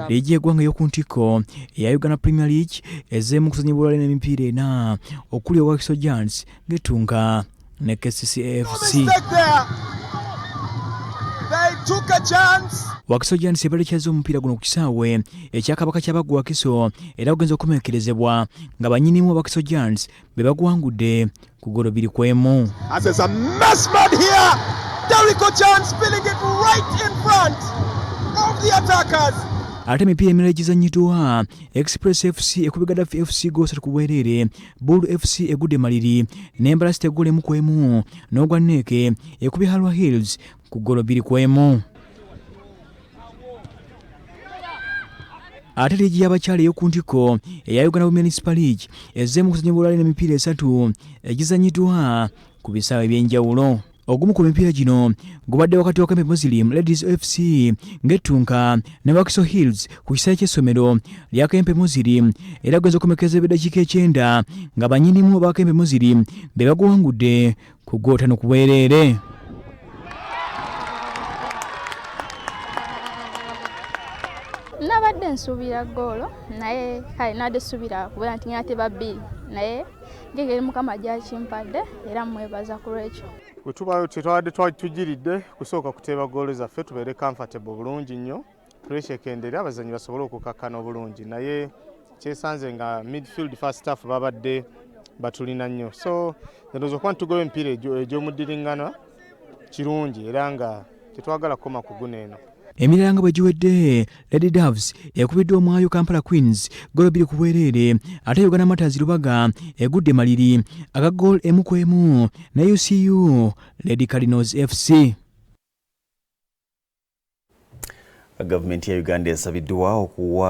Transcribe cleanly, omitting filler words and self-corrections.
Liigi eggwanga y'oku ntikko eya Uganda Premier League ezzeemu kuzannya bwolale n'emipiira ena okuli Wakiso Giants ng'ettunga ne KCCA FC. Wakiso Giants ebalekyaza omupiira guno ku kisaawe ekyakabaka ky'abaggu Wakiso era gugenza okukomekerezebwa nga bannyinimu Wakiso Giants be baguwangudde ku ggoolo 2-1. As there's a mass man here, Derrick Chance filling it right in front of the attackers. Ate emipiira emirala egizannyiddwa Express FC ekubye Gaddafi FC goal 3 ku bwereere, Bull FC egudde maliri n'Embala City eggoolo 1-1 n'ogwa Neeke ekubye Halwa Hills ku ggoolo 2-1. Ate liigi y'abakyala ey'oku ntikko eya Uganda Municipal League ezzeemu kuzannya bwolale n'emipiira 3 egizannyiddwa ku bisaawe eby'enjawulo. Ogumu ku mipiira gino gubadde wakati wa Kempe Muslim Ladies FC ng'ettunka ne Wakiso Hills ku kisaawe ky'essomero lya Kempe Muslim era gugenza okukomekereza ebiddakiika 9 nga bannyinimu ba Kempe Muslim be baguwangudde ku ggoolo 5 ku bwereere. Nabadde nsuubira ggoolo naye kale nadde suubira kubeera nti ngate babbiri naye ngegeri Mukama gyakimpadde era mwebaza ku lwekyo. Bwe tuba tetwabadde tugiridde kusooka kuteeba ggoolo zaffe tubeere comfortable bulungi nnyo, pressure ekendere abazannyi basobole okukakkana obulungi, naye kyesanze nga midfield first half babadde batulina nnyo, so ndowooza okuba ntugoba emipiira egy'omuddiringana kirungi era nga tetwagala kukoma ku guno eno. Emirala nga bwe giwedde, Lady Doves ekubiddwa Omwayo Kampala Queens ggoolo 2 ku bwereere, ate Uganda Matters Lubaga egudde maliri aga ggoolo 1-1 ne UCU Lady Cardinals FC. Gavumenti ya Uganda esabiddwa okuwa